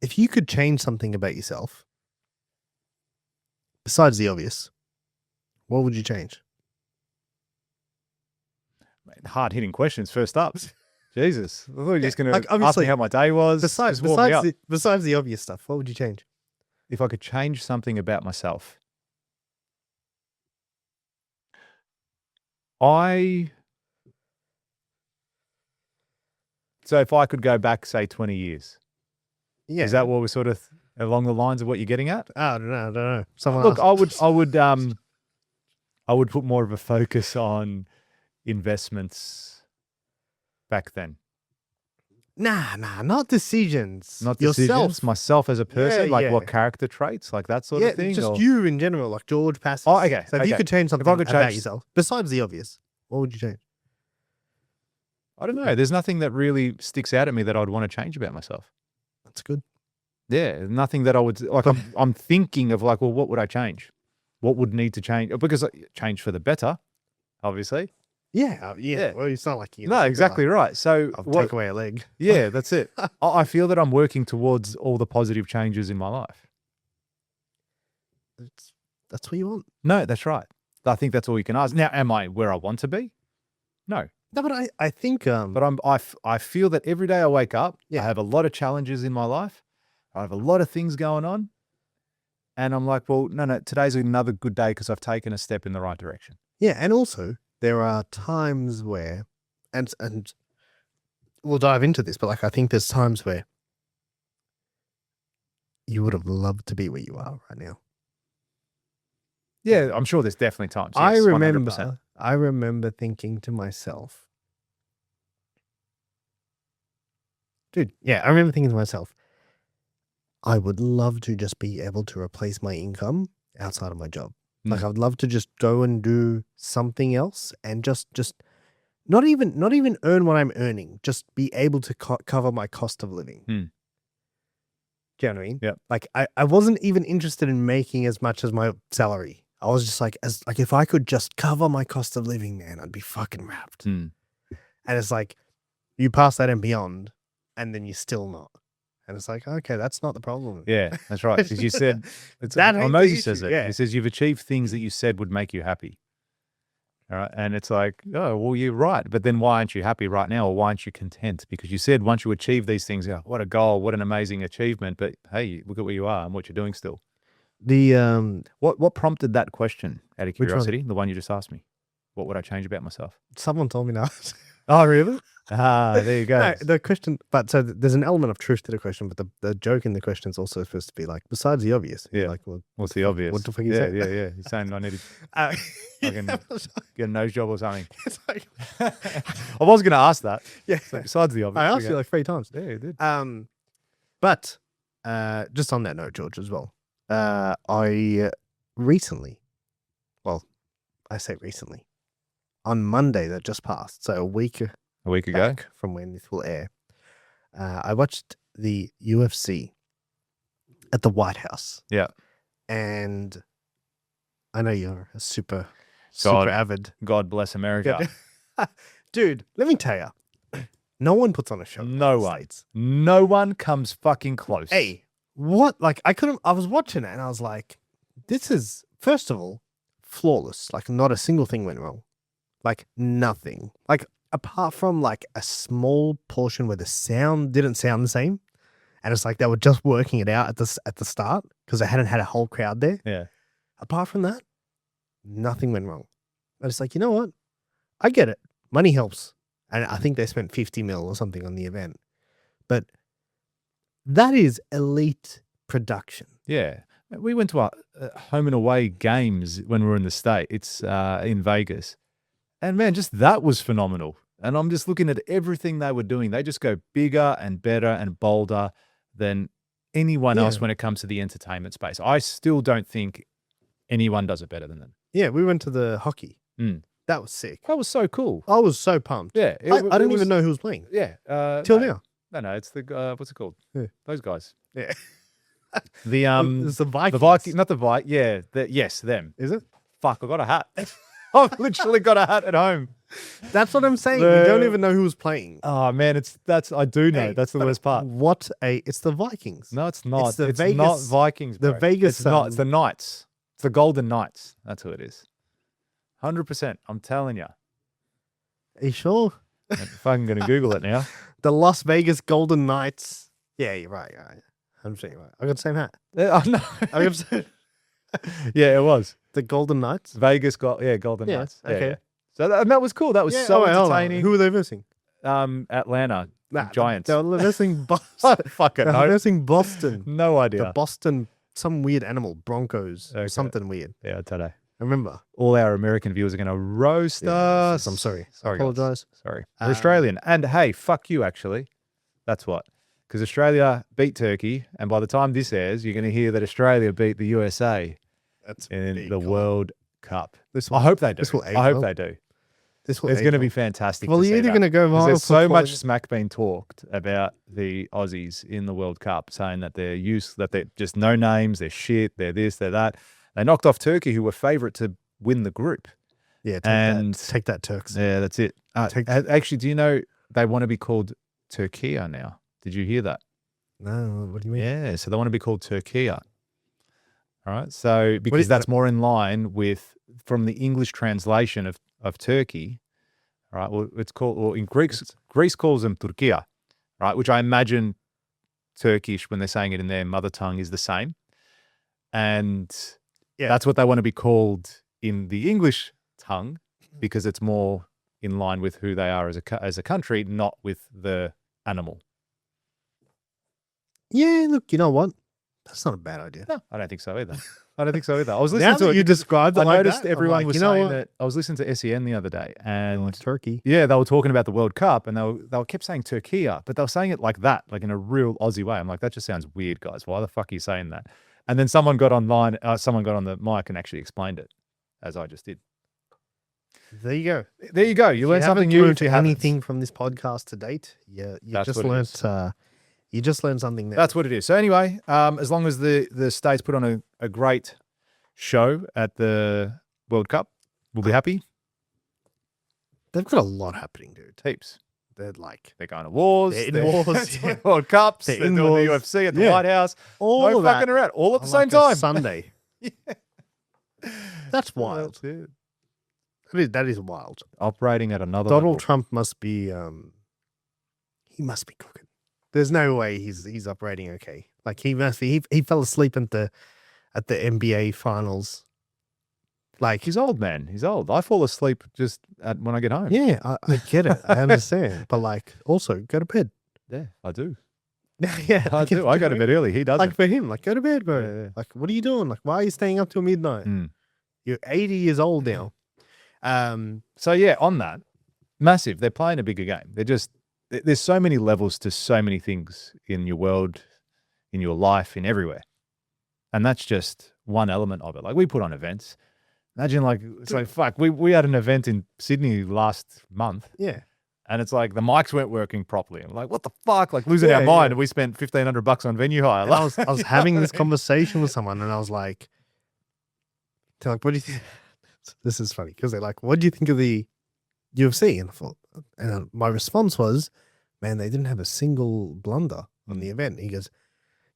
if you could change something about yourself, besides the obvious, what would you change? Hard-hitting questions first up. Jesus. I thought you were just going to ask obviously, me how my day was. Besides the obvious stuff, what would you change? If I could change something about myself. So if I could go back, say, 20 years. Yeah. Is that what we're sort of along the lines of what you're getting at? I don't know. Someone Look, else. I would put more of a focus on investments back then. Nah, not decisions. Not yourself. decisions. Myself as a person, Yeah, like yeah. what character traits, like that sort of thing. Just or... you in general, like George passes. Oh, okay. So if you could change something could about yourself, besides the obvious, what would you change? I don't know. There's nothing that really sticks out at me that I'd want to change about myself. That's good. Yeah, nothing that I would like. I'm thinking of like, well, what would I change? What would need to change? Because change for the better, obviously. Yeah. Well, it's not like No, exactly right. So I'll take away a leg. Yeah, that's it. I feel that I'm working towards all the positive changes in my life. That's what you want. No, that's right. I think that's all you can ask. Now, am I where I want to be? No. No, but I think But I feel that every day I wake up, I have a lot of challenges in my life. I have a lot of things going on. And I'm like, well, no, today's another good day because I've taken a step in the right direction. Yeah, and also there are times where, and we'll dive into this, but like I think there's times where you would have loved to be where you are right now. Yeah, I'm sure there's definitely times. Yes, I remember thinking to myself, dude, I remember thinking to myself, I would love to just be able to replace my income outside of my job. Like I'd love to just go and do something else and just not even earn what I'm earning, just be able to cover my cost of living. Do you know what I mean? Yeah. Like I wasn't even interested in making as much as my salary. I was just like, if I could just cover my cost of living, man, I'd be fucking wrapped. And it's like, you pass that and beyond, and then you're still not. And it's like, okay, that's not the problem. Yeah, that's right. Because you said, Moses says it. He says, you've achieved things that you said would make you happy. All right. And it's like, oh, well, you're right. But then why aren't you happy right now? Or why aren't you content? Because you said once you achieve these things, what a goal, what an amazing achievement. But hey, look at where you are and what you're doing still. What prompted that question out of curiosity? The one you just asked me. What would I change about myself? Someone told me now. Oh, really? There you go. No, the question, but so there's an element of truth to the question, but the joke in the question is also supposed to be like, besides the obvious. Yeah. Like, well, what's the obvious? What the fuck you say? Yeah. He's saying I need to get a nose job or something. It's like, I was going to ask that. Yeah. So besides the obvious. I asked you like 3 times. Yeah, you did. But just on that note, George, as well, I recently, well, I say recently, on Monday that just passed, so a week ago from when this will air, I watched the UFC at the White House. Yeah. And I know you're a super avid. God bless America. Dude, let me tell you, no one puts on a show. No one. No one comes fucking close. Hey, what? Like, I was watching it and I was like, this is, first of all, flawless. Like, not a single thing went wrong. Like, nothing. Like, apart from like a small portion where the sound didn't sound the same. And it's like they were just working it out at the start because they hadn't had a whole crowd there. Yeah. Apart from that, nothing went wrong. I was like, you know what? I get it. Money helps. And I think they spent 50 mil or something on the event. But that is elite production. Yeah. We went to our home and away games when we were in the state. It's in Vegas. And man, just that was phenomenal. And I'm just looking at everything they were doing. They just go bigger and better and bolder than anyone else when it comes to the entertainment space. I still don't think anyone does it better than them. Yeah, we went to the hockey. That was sick. That was so cool. I was so pumped. Yeah. I didn't even know who was playing. Yeah. Till now. No, it's the, what's it called? Yeah. Those guys. Yeah. It's the Vikings. The Vikings, not the Vikings. Yeah. Yes, them. Is it? Fuck, I got a hat. I've literally got a hat at home. That's what I'm saying. We don't even know who was playing. Oh man, I do know. That's the worst part. It's the Vikings. No, it's not. It's Vegas, not Vikings, bro. The Vegas. It's not. It's the Knights. It's the Golden Knights. That's who it is. 100%. I'm telling you. Are you sure? If I'm going to Google it now. The Las Vegas Golden Knights. Yeah, you're right. You're right. 100% right. I got the same hat. Oh no. Yeah, it was The Golden Knights. Vegas. Golden Knights. Yeah, okay. yeah. So that was cool. That was so entertaining. Who were they versing? Atlanta Giants. They were versing Boston. Fucking They were versing Boston. No idea. The Boston, some weird animal, Broncos, or something weird. Yeah, today. I remember. All our American viewers are going to roast us. I'm sorry. Sorry, apologize. Guys. Sorry. We're Australian. And hey, fuck you, actually. That's what. Because Australia beat Turkey. And by the time this airs, you're going to hear that Australia beat the USA in the World Cup. I hope they do. I hope they do. It's going to be fantastic. Well, you're either going to go viral. There's so much smack being talked about the Aussies in the World Cup, saying that they're just no names, they're shit, they're this, they're that. They knocked off Turkey, who were favourite to win the group. Yeah, take that, Turks. Yeah, that's it. Actually, do you know they want to be called Turkey now? Did you hear that? No, what do you mean? Yeah, so they want to be called Turkey. All right, so because that's more in line with from the English translation of Turkey. All right, well, it's called, or in Greece calls them Turkia, right? Which I imagine Turkish when they're saying it in their mother tongue is the same, and that's what they want to be called in the English tongue because it's more in line with who they are as a country, not with the animal. Yeah, look, you know what? That's not a bad idea. No, I don't think so either. I was listening to it. You described it. I noticed everyone was saying that. I was listening to SEN the other day, and Turkey. Yeah, they were talking about the World Cup, and they kept saying Turkey, but they were saying it like that, like in a real Aussie way. I'm like, that just sounds weird, guys. Why the fuck are you saying that? And then someone got on the mic and actually explained it, as I just did. There you go. There you go. You learned something new. Anything from this podcast to date? Yeah, you just learned something there. That's what it is. So anyway, as long as the states put on a great show at the World Cup, we'll be happy. They've got a lot happening, dude. Heaps. They're going to wars. They're in wars. World Cups. They're doing the UFC at the White House. All of fucking around. All at the same time. Sunday. That's wild. That is wild. Operating at another Donald level. Trump must be he must be cooking. There's no way he's operating okay. Like he must be. He fell asleep at the NBA finals. Like he's old, man. He's old. I fall asleep just when I get home. Yeah, I get it. I understand. But like, also go to bed. Yeah, I do. Yeah, I do. I go to bed early. He doesn't. Like for him, like go to bed, bro. Yeah. Like, what are you doing? Like, why are you staying up till midnight? You're 80 years old now. So yeah, on that, massive. They're playing a bigger game. There's so many levels to so many things in your world, in your life, in everywhere. And that's just one element of it. Like we put on events. Imagine it's like, fuck, we had an event in Sydney last month. Yeah. And it's like the mics weren't working properly. I'm like, what the fuck? Like losing our mind. And we spent $1,500 on venue hire. I was having this conversation with someone and I was like, they're like, what do you think? This is funny because they're like, what do you think of the UFC? And I thought, and my response was, man, they didn't have a single blunder on the event. He goes,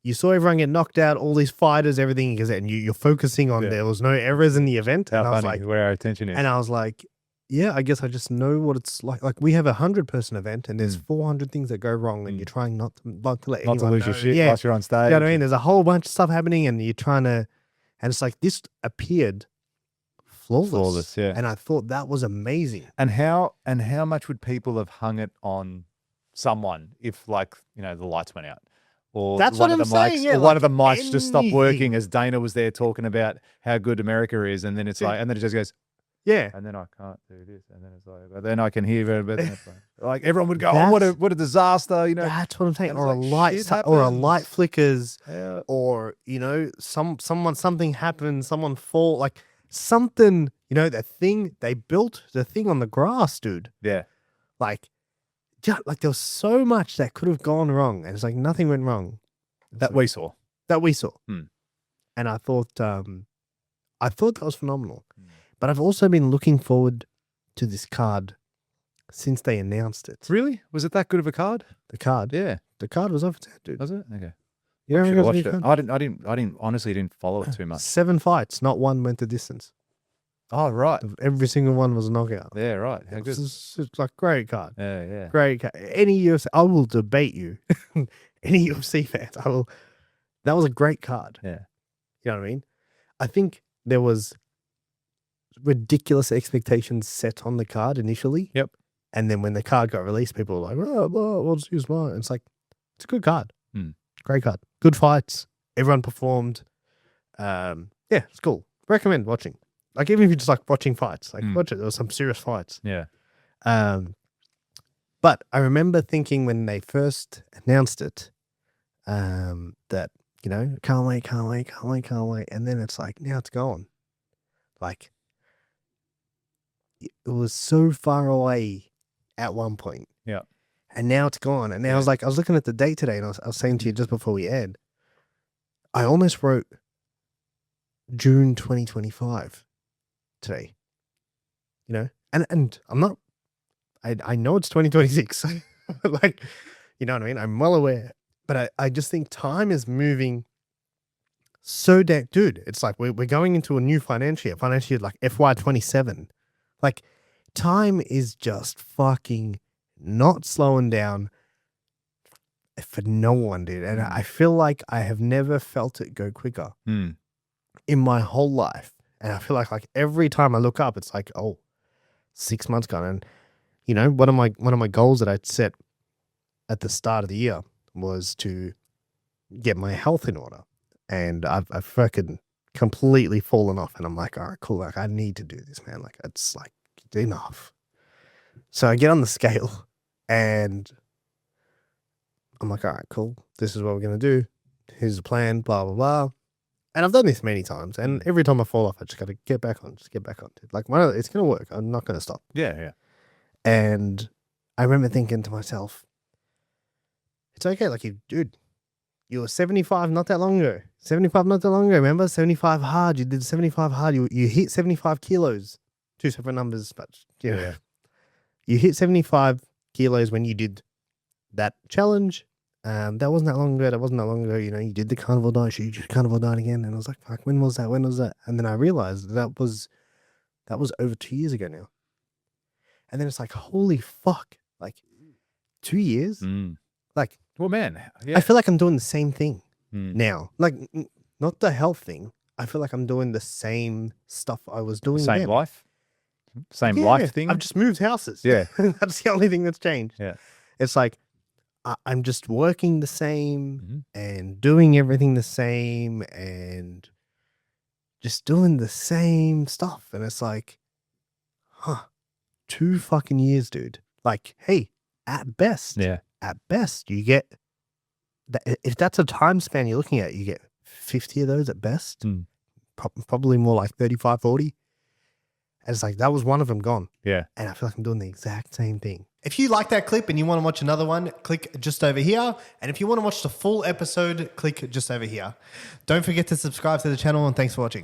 you saw everyone get knocked out, all these fighters, everything. He goes, and you're focusing on there was no errors in the event. How and funny, I was like, where our attention is. And I was like, yeah, I guess I just know what it's like. Like we have 100-person event and there's 400 things that go wrong and you're trying not to let anyone to lose know. your shit whilst you're on stage. You know what I mean? There's a whole bunch of stuff happening and you're trying to, and it's like this appeared flawless. Yeah. And I thought that was amazing. And how much would people have hung it on someone if the lights went out? Or that's what I'm saying. Yeah, one of the mics just stopped working as Dana was there talking about how good America is, and then it's and then it just goes, yeah. And then I can't do this, and then it's like, but then I can hear very better. Like everyone would go, oh, what a disaster, you know. That's what I'm saying. Or a light flickers, or something happens, someone fall, like something, the thing they built, the thing on the grass, dude. Yeah, like there was so much that could have gone wrong, and it's like nothing went wrong that we saw. And I thought that was phenomenal. But I've also been looking forward to this card since they announced it. Really? Was it that good of a card? The card? Yeah. The card was over there, dude. Was it? Okay. You I ever should have got watched the it. card? I didn't honestly didn't follow it too much. 7 fights, not one went the distance. Oh, right. Every single one was a knockout. Yeah, right. How good. It's like great card. Yeah. Great card. Any UFC, I will debate you. Any UFC fans, I will. That was a great card. Yeah. You know what I mean? I think there was ridiculous expectations set on the card initially. Yep. And then when the card got released, people were like, oh, we'll just use mine. It's like, it's a good card. Great card. Good fights. Everyone performed. Yeah, it's cool. Recommend watching. Like, even if you just like watching fights, like watch it. There was some serious fights. Yeah. But I remember thinking when they first announced it, that, you know, can't wait. And then it's like, now it's gone. Like, it was so far away at one point. Yeah. And now it's gone. And now I was looking at the date today, and I was saying to you just before we aired, I almost wrote June 2025 today. You know? And I'm not, I know it's 2026. Like, you know what I mean? I'm well aware. But I just think time is moving so damn, dude, it's like we're going into a new financial year like FY27. Like, time is just fucking not slowing down for no one, dude. And I feel like I have never felt it go quicker in my whole life. And I feel like every time I look up, it's like, oh, 6 months gone. And, you know, one of my goals that I'd set at the start of the year was to get my health in order. And I've fucking completely fallen off. And I'm like, all right, cool. Like, I need to do this, man. Like, it's like enough. So I get on the scale and I'm like, all right, cool. This is what we're going to do. Here's the plan, blah, blah, blah. And I've done this many times. And every time I fall off, I just got to get back on, dude. Like, it's going to work. I'm not going to stop. Yeah. And I remember thinking to myself, it's okay. Like, you were 75 not that long ago. 75 not that long ago. Remember? 75 hard. You did 75 hard. You hit 75 kilos. Two separate numbers, but yeah. You hit 75 kilos when you did that challenge. That wasn't that long ago. You know, you did the carnivore diet. You did carnivore diet again. And I was like, fuck, when was that? And then I realized that was over 2 years ago now. And then it's like, holy fuck. Like, 2 years? Like, well, man, yeah. I feel like I'm doing the same thing now. Like, not the health thing. I feel like I'm doing the same stuff I was doing Same then. life? Same life thing? I've just moved houses. Yeah. That's the only thing that's changed. Yeah. It's like, I'm just working the same and doing everything the same and just doing the same stuff. And it's like, 2 fucking years, dude. Like, hey, at best, you get, if that's a time span you're looking at, you get 50 of those at best. Probably more like 35, 40. And it's like, that was one of them gone. Yeah. And I feel like I'm doing the exact same thing. If you like that clip and you want to watch another one, click just over here. And if you want to watch the full episode, click just over here. Don't forget to subscribe to the channel, and thanks for watching.